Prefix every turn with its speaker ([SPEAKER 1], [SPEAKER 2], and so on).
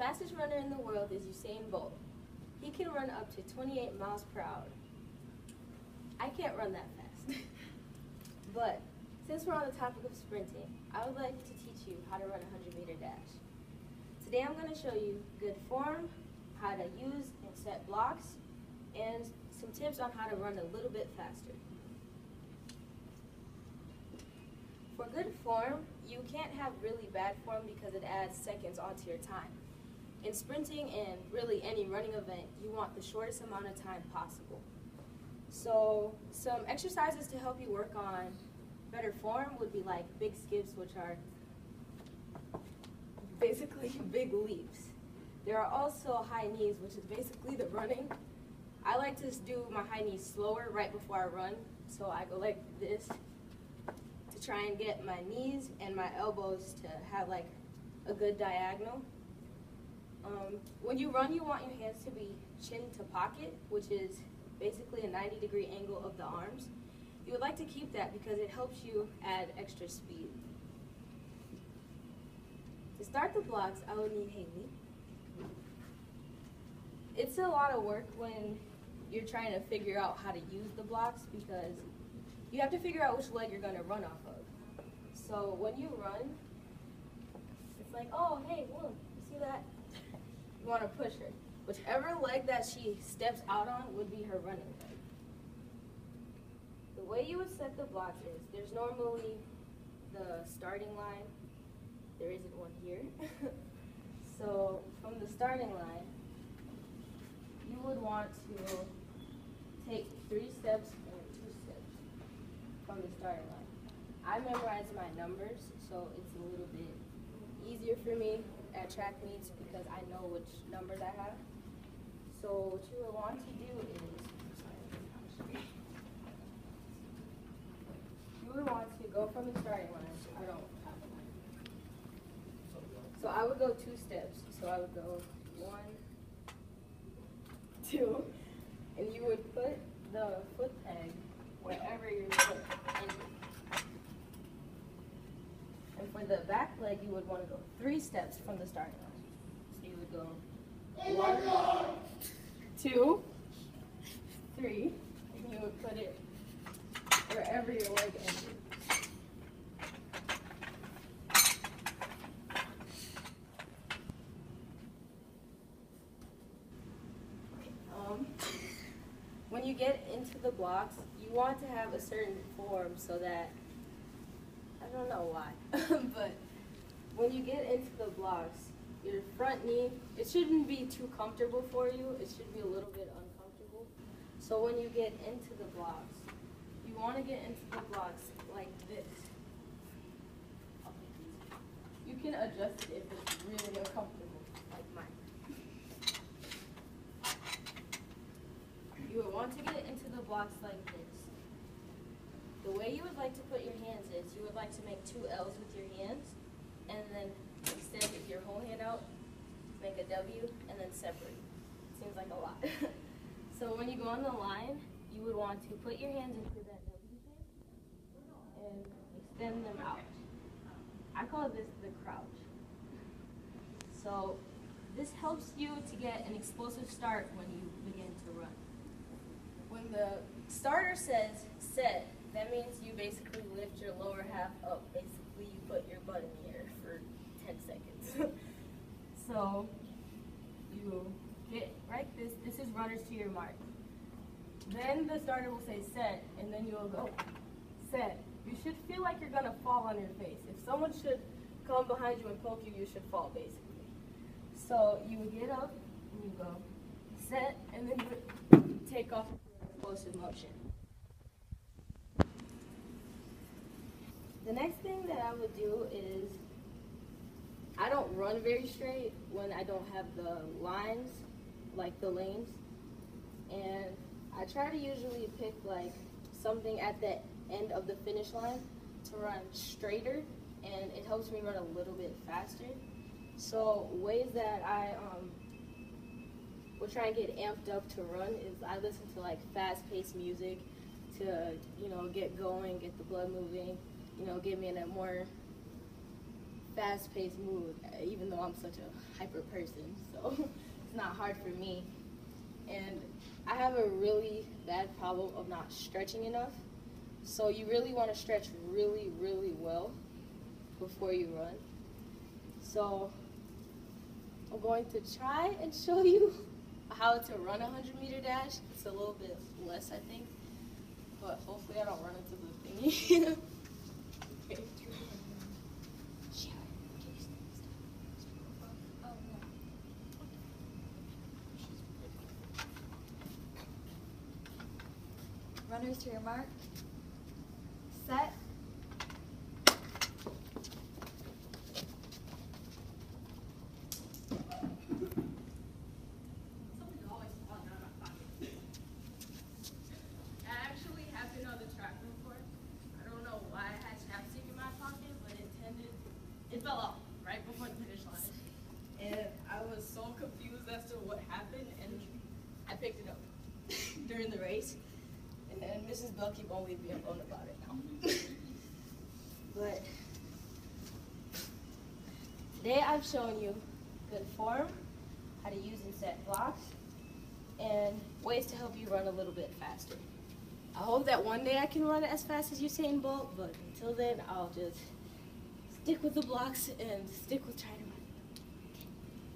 [SPEAKER 1] fastest runner in the world is Usain Bolt. He can run up to 28 miles per hour. I can't run that fast. But since we're on the topic of sprinting, I would like to teach you how to run a 100-meter dash. Today I'm going to show you good form, how to use and set blocks, and some tips on how to run a little bit faster. For good form, you can't have really bad form because it adds seconds onto your time. In sprinting and really any running event, you want the shortest amount of time possible. So some exercises to help you work on better form would be like big skips, which are basically big leaps. There are also high knees, which is basically the running. I like to do my high knees slower right before I run, so I go like this to try and get my knees and my elbows to have like a good diagonal. When you run, you want your hands to be chin to pocket, which is basically a 90-degree angle of the arms. You would like to keep that because it helps you add extra speed. To start the blocks, I would need Haley. It's a lot of work when you're trying to figure out how to use the blocks because you have to figure out which leg you're going to run off of. So when you run, it's like, oh, hey, look, you see that? You want to push her. Whichever leg that she steps out on would be her running leg. The way you would set the blocks is, there's normally the starting line. There isn't one here. So from the starting line, you would want to take 3 steps and 2 steps from the starting line. I memorize my numbers, so it's a little bit easier for me at track meets because I know which numbers I have. So what you would want to do is, you would want to go from the starting line. I don't have a line. So I would go 2 steps. So I would go 1, 2, and you would put the foot peg wherever your foot ended. And for the back leg, you would want to go 3 steps from the starting line. So you would go 1, 2, 3, and you would put it wherever your leg ended. When you get into the blocks, you want to have a certain form so that, I don't know why, but when you get into the blocks, your front knee, it shouldn't be too comfortable for you. It should be a little bit uncomfortable. So when you get into the blocks, you want to get into the blocks like this. You can adjust it if it's really uncomfortable, like mine. You would want to get into the blocks like this. The way you would like to put your hands is, you would like to make 2 L's with your hands, and then extend your whole hand out, make a W, and then separate. Seems like a lot. So when you go on the line, you would want to put your hands into that W shape and extend them out. I call this the crouch. So this helps you to get an explosive start when you begin to run. When the starter says set, that means you basically lift your lower half up. Basically, you put your butt in the air for 10 seconds. So you get like this. This is runners to your mark. Then the starter will say set, and then you'll go set. You should feel like you're gonna fall on your face. If someone should come behind you and poke you, you should fall basically. So you would get up and you go set, and then you would take off explosive motion. The next thing that I would do is, I don't run very straight when I don't have the lines, like the lanes, and I try to usually pick like something at the end of the finish line to run straighter, and it helps me run a little bit faster. So ways that I will try and get amped up to run is I listen to like fast-paced music to, get going, get the blood moving, get me in a more fast-paced mood, even though I'm such a hyper person, so it's not hard for me. And I have a really bad problem of not stretching enough, so you really want to stretch really, really well before you run. So I'm going to try and show you how to run a 100-meter dash. It's a little bit less, I think, but hopefully I don't run into the thingy. Okay.
[SPEAKER 2] Runners to your mark. Set.
[SPEAKER 1] It fell off right before the finish line. And I was so confused as to what happened, and I picked it up during the race. And then Mrs. Bell keep on leaving me alone about it now. But today I've shown you good form, how to use and set blocks, and ways to help you run a little bit faster. I hope that one day I can run as fast as Usain Bolt, but until then I'll just stick with the blocks and stick with trying to